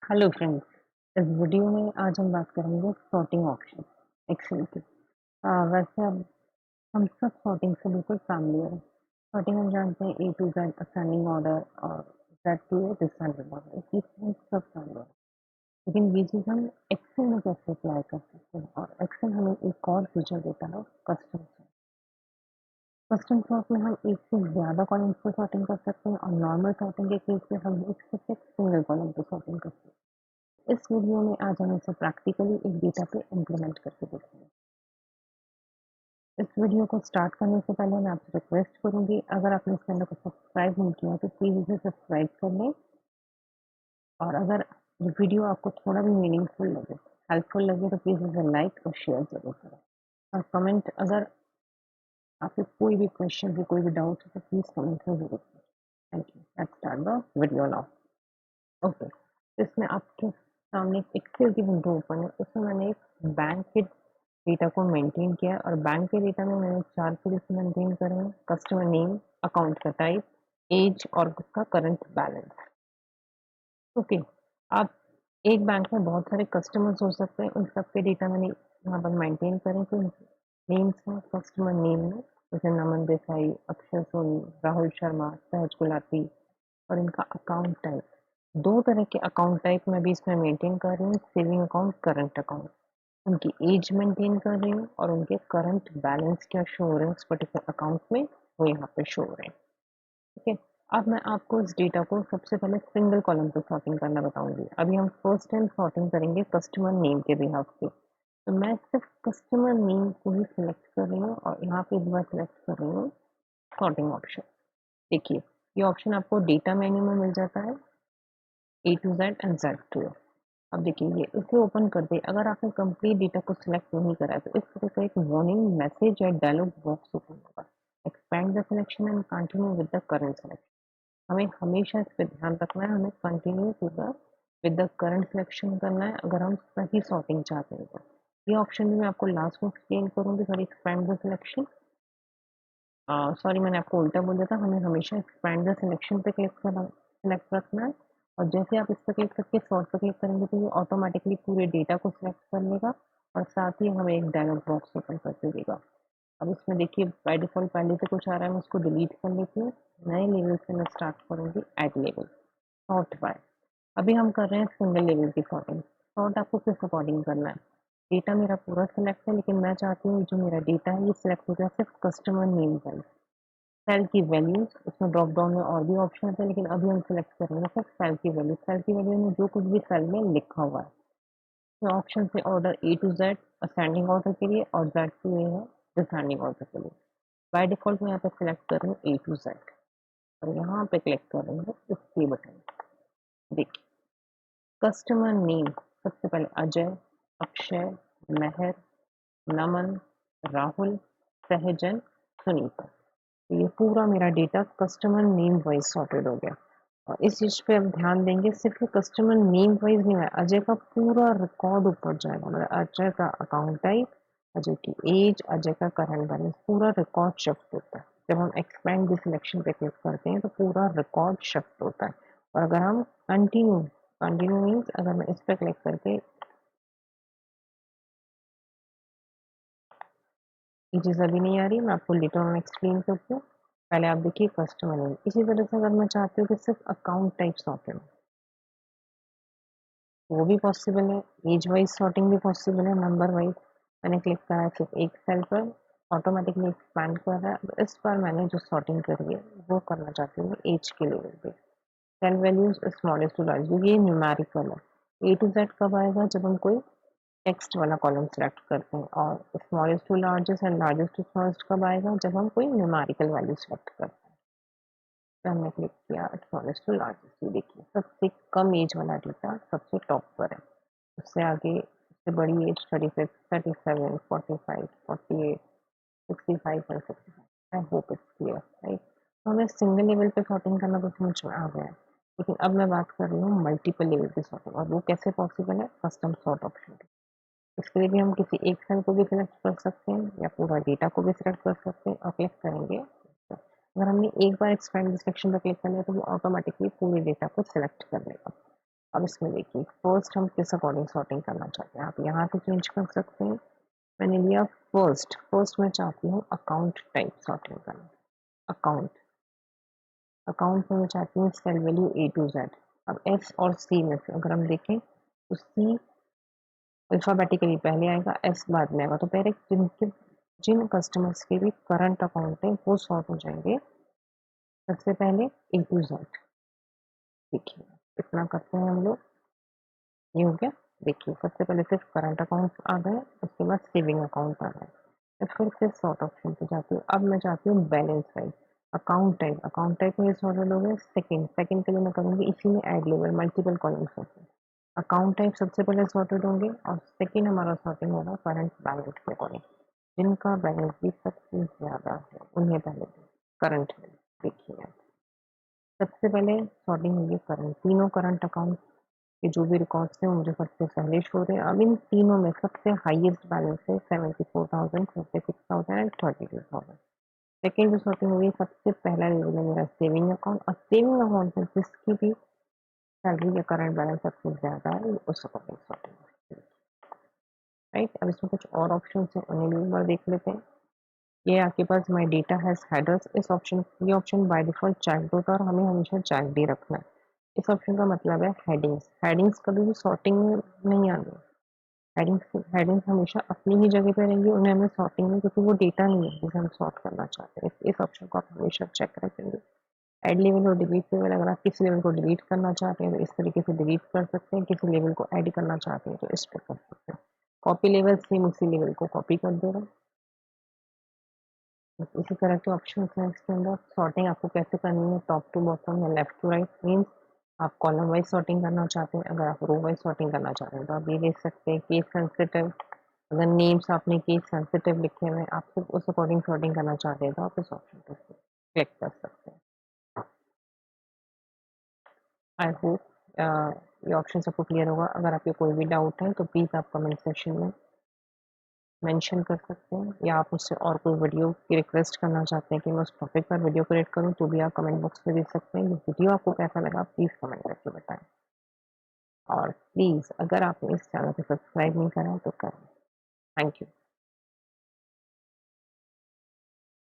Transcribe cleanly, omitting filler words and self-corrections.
Hello friends. इस video में आज हम बात करेंगे सॉर्टिंग ऑप्शन एक्सेल की। वैसे अब हम सब सॉर्टिंग से बिल्कुल फैमिलियर हैं। सॉर्टिंग हम जानते हैं A to Z ascending order और Z to A descending order, इसकी हम सब फैमिलियर हैं। लेकिन ये चीज़ हम एक्सेल में कैसे अप्लाई कर सकते हैं, और एक्सेल हमें एक और फीचर देता है, कस्टम सॉर्ट। कस्टम सॉर्ट में हम एक से ज़्यादा कॉलम्स पर सॉर्टिंग कर सकते हैं, और नॉर्मल सॉर्टिंग के केस में हम एक से सिंगल कॉलम पर सॉर्टिंग कर सकते हैं। इस वीडियो में आज हम इसे प्रैक्टिकली एक डेटा पे इम्प्लीमेंट करके देखेंगे। इस वीडियो को स्टार्ट करने से पहले मैं आपसे रिक्वेस्ट करूंगी, अगर आपने इस चैनल को सब्सक्राइब नहीं किया तो प्लीज़ इसे सब्सक्राइब कर लें। और अगर ये वीडियो आपको थोड़ा भी मीनिंगफुल लगे, हेल्पफुल लगे, तो प्लीज़ इसे लाइक और शेयर ज़रूर करें। और कमेंट, अगर आपके कोई भी क्वेश्चन है, कोई भी डाउट है, तो प्लीज़ कमेंट में ज़रूर करें। Thank you. Let's start the video now. Okay, इसमें आपके सामने एक एक्सेल की विंडो ओपन है। इसमें मैंने एक बैंक के डेटा को मेंटेन किया है, और बैंक के डेटा में मैंने 4 फील्ड्स मेंटेन करे हैं: कस्टमर नेम, अकाउंट का टाइप, एज और उसका करंट बैलेंस। ओके, आप एक बैंक में बहुत सारे कस्टमर्स हो सकते हैं, उन सबके डेटा मैंने यहाँ पर मेंटेन करें। तो नेम्स हैं कस्टमर नेम में, जैसे नमन देसाई, अक्षय सोनी, राहुल शर्मा, सहज गुलाटी। और इनका अकाउंट टाइप, 2 तरह के अकाउंट टाइप मैं भी इसमें मेंटेन कर रही हूँ: सेविंग अकाउंट, करंट अकाउंट। उनकी एज मेंटेन कर रही हूँ, और उनके करंट बैलेंस क्या शो हो रहे हैं उस पर्टिकुलर अकाउंट में, वो यहाँ पे शो हो रहे हैं। ठीक है, अब मैं आपको इस डेटा को सबसे पहले सिंगल कॉलम पे सॉर्टिंग करना बताऊंगी। अभी हम फर्स्ट टाइम सॉर्टिंग करेंगे कस्टमर नेम के बिहाफ पे। तो मैं सिर्फ कस्टमर नेम को ही सिलेक्ट कर रही हूँ, और यहाँ पे एक बार सिलेक्ट कर रही हूँ सॉर्टिंग ऑप्शन। देखिए, ये ऑप्शन आपको डेटा मेन्यू में मिल जाता है, A to Z and Z to. अब देखिए, ये इसे ओपन कर दे, अगर आपने कंप्लीट डेटा को सिलेक्ट नहीं करा है तो इस तरह का एक वार्निंग मैसेज या डायलॉग बॉक्स ओपन होगा: expand the selection and continue with the current selection. हमें हमेशा इस पे ध्यान रखना है, हमें continue with the current selection करना है, अगर हम सही सॉर्टिंग चाहते हैं तो। ये ऑप्शन भी मैं आपको लास्ट में एक्सप्लेन करूंगी। Sorry, expand the selection, sorry मैंने आपको उल्टा बोल दिया था। हमें हमेशा एक्सपैंड द सिलेक्शन पे क्लिक करना, सिलेक्ट रखना है। और जैसे आप इस पर क्लिक करके सॉर्ट पे क्लिक करेंगे तो ये ऑटोमेटिकली पूरे डेटा को सिलेक्ट कर लेगा, और साथ ही हमें एक डायलॉग बॉक्स ओपन करके देगा। अब इसमें देखिए, बाय डिफॉल्ट पहले से कुछ आ रहा है, मैं उसको डिलीट कर लेती हूँ। नए लेवल से मैं स्टार्ट करूंगी, एड लेवल, सॉर्ट बाय। अभी हम कर रहे हैं सिंगल लेवल की सॉर्टिंग। सॉर्ट आपको किस अकॉर्डिंग करना है? डेटा मेरा पूरा सिलेक्ट है, लेकिन मैं चाहती हूँ जो मेरा डेटा है ये सिलेक्ट हो जाए सिर्फ कस्टमर नेम वाइज। सेल की वैल्यूज, उसमें ड्रॉप डाउन में और भी ऑप्शन है, लेकिन अभी हम सिलेक्ट करेंगे सिर्फ सेल की वैल्यू। सेल की वैल्यू में जो कुछ भी सेल में लिखा हुआ है, तो ऑप्शन से order A to Z ascending order के लिए, और जेड टू ए है डिसेंडिंग ऑर्डर के लिए। बाय डिफॉल्ट मैं यहाँ पे सिलेक्ट कर रही हूँ ए टू जेड, और यहाँ पे क्लिक कर रही हूँ इसके बटन। देखिए, कस्टमर नेम सबसे पहले अजय, अक्षय, मेहर, नमन, राहुल, सहजन, सुनीता। तो ये पूरा मेरा data customer name wise sorted हो गया। और इस चीज पे अब ध्यान देंगे, सिर्फ कस्टमर नेम वाइज नहीं है, अजय का पूरा रिकॉर्ड ऊपर जाएगा। मतलब अजय का अकाउंट टाइप, अजय की एज, अजय का करंट बैलेंस, पूरा रिकॉर्ड शिफ्ट होता है। जब हम एक्सपेंड द सिलेक्शन पे क्लिक करते हैं तो पूरा रिकॉर्ड शिफ्ट होता है। और अगर हम कंटिन्यू, कंटिन्यू मीन्स अगर मैं इस पर क्लिक करके, ये चीज़ अभी नहीं आ रही, मैं आपको लेटर ऑन एक्सप्लेन करती हूँ। पहले आप देखिए कस्टमर नेम। इसी तरह से अगर मैं चाहती हूँ कि सिर्फ अकाउंट टाइप सॉर्टेड हो, वो भी पॉसिबल है। एज वाइज सॉर्टिंग भी पॉसिबल है, नंबर वाइज। मैंने क्लिक करा है सिर्फ एक सेल पर, ऑटोमेटिकली एक्सपैंड कर रहा है। अब इस बार मैंने जो सॉर्टिंग करी है वो करना चाहती हूँ एज के लेवल पे। Cell values smallest to large, क्योंकि ये न्यूमेरिकल है। ए टू जेड कब आएगा? जब हम कोई टेक्स्ट वाला कॉलम सेलेक्ट करते हैं। और smallest to largest and largest to smallest कब आएगा? जब हम कोई न्यूमेरिकल वैल्यू सेलेक्ट करते हैं। तो हमने क्लिक किया स्मॉलेस्ट टू लार्जेस्ट। ये देखिए, सबसे कम एज वाला डेटा सबसे टॉप पर है। उससे आगे, उससे बड़ी एज 36, 37, 45, 48, 65 और 65। I hope it's clear, right? तो हमें सिंगल लेवल पे सॉर्टिंग करना तो समझ में आ गया है, लेकिन अब मैं बात कर रही हूँ मल्टीपल लेवल की सॉर्टिंग। और वो कैसे पॉसिबल है? Custom sort option. इसके लिए भी हम किसी एक सेल को भी सिलेक्ट कर सकते हैं, या पूरा डेटा को भी सिलेक्ट कर सकते हैं, और क्लिक करेंगे। अगर हमने एक बार एक्सपेंड सेक्शन पर क्लिक कर लिया तो वो ऑटोमेटिकली पूरे डेटा को सिलेक्ट कर लेगा। अब इसमें देखिए फर्स्ट हम किस अकॉर्डिंग सॉर्टिंग करना चाहते हैं, आप यहाँ पे चेंज कर सकते हैं। मैंने लिया फर्स्ट, फर्स्ट मैं चाहती हूँ अकाउंट टाइप सॉर्टिंग करना। अकाउंट, अकाउंट में मैं चाहती हूँ cell value A to Z. अब एस और सी में से अगर हम देखें तो सी अल्फाबेटिकली पहले आएगा, एस बाद में आएगा, तो पहले जिन कस्टमर्स के भी करंट अकाउंट है वो सॉर्ट हो जाएंगे सबसे पहले ए टू जेड। देखिए इतना करते हैं हम लोग, ये हो गया। देखिए सबसे पहले सिर्फ करंट अकाउंट आ गए, उसके बाद सेविंग अकाउंट आ गए। मैं फिर सॉर्ट ऑप्शन पे जाती हूँ। अब मैं चाहती हूँ बैलेंस टाइप, अकाउंट टाइप में ये सॉर्टेड हो गए। सेकंड, सेकंड के लिए मैं करूँगी इसी में ऐड लेवल मल्टीपल कॉलम्स होते हैं। अकाउंट टाइप सबसे पहले सॉर्टेड होंगे और सेकंड हमारा सॉर्टिंग होगा करंट बैलेंस के अकॉर्डिंग। जिनका बैलेंस भी सबसे ज़्यादा है उन्हें पहले करंट में। देखिए सबसे पहले सॉर्टिंग होगी करंट, तीनों करंट अकाउंट के जो भी रिकॉर्ड्स हैं मुझे सबसे पहले शो रहे हैं। अब इन तीनों में सबसे हाईएस्ट बैलेंस है 74,000, 56,000 एंड 32,000। सेकेंड जो सॉर्टिंग हुई सबसे पहला लेवल है मेरा सेविंग अकाउंट, और सेविंग अकाउंट में जिसकी भी सैलरी या करंट बैलेंस सबसे ज़्यादा है उस अकॉर्डिंग सॉर्टिंग। राइट, अब इसमें कुछ और ऑप्शन है उन्हें भी एक बार देख लेते हैं। ये आपके पास माई डेटा हैज़ हेडर्स, इस ऑप्शन, ये ऑप्शन बाय डिफॉल्ट चाइल्ड होता है और हमें हमेशा चाइल्ड ही रखना है। इस ऑप्शन का मतलब है हेडिंग्स, हेडिंग्स कभी भी सॉर्टिंग में नहीं आनी। हेडिंग्स हेडिंग्स हमेशा अपनी ही जगह पे रहेंगी, उन्हें हमें सॉर्टिंग में, क्योंकि वो डेटा नहीं है जिसे हम सॉर्ट करना चाहते हैं। इस ऑप्शन को आप हमेशा चेक रखेंगे। ऐड लेवल और डिलीट लेवल, अगर आप किसी लेवल को डिलीट करना चाहते हैं तो इस तरीके से डिलीट कर सकते हैं, किसी लेवल को ऐड करना चाहते हैं तो इस पर कर सकते हैं। कॉपी लेवल सेम उसी लेवल को कॉपी कर देगा। बस इसी तरह के ऑप्शन हैं इसके अंदर। सॉर्टिंग आपको कैसे करनी है, टॉप टू बॉटम या लेफ्ट टू राइट, मीन्स आप कॉलम वाइज सॉर्टिंग करना चाहते हैं, अगर आप रो वाइज सॉर्टिंग करना चाहते हैं तो आप ये देख सकते हैं। केस सेंसिटिव, अगर नेम्स आपने केस सेंसिटिव लिखे हुए हैं, आप सिर्फ उस अकॉर्डिंग सॉर्टिंग करना चाहते हैं तो आप इस ऑप्शन पर क्लिक कर सकते हैं। आई होप ये ऑप्शन सबको क्लियर होगा। अगर आपके कोई भी डाउट है तो प्लीज़ आप कमेंट सेक्शन में मेंशन कर सकते हैं, या आप मुझसे और कोई वीडियो की रिक्वेस्ट करना चाहते हैं कि मैं उस टॉपिक पर वीडियो क्रिएट करूं तो भी आप कमेंट बॉक्स में दे सकते हैं। ये वीडियो आपको कैसा लगा प्लीज़ कमेंट करके बताएं, और प्लीज़ अगर आपने इस चैनल को सब्सक्राइब नहीं करा है तो करें। Thank you.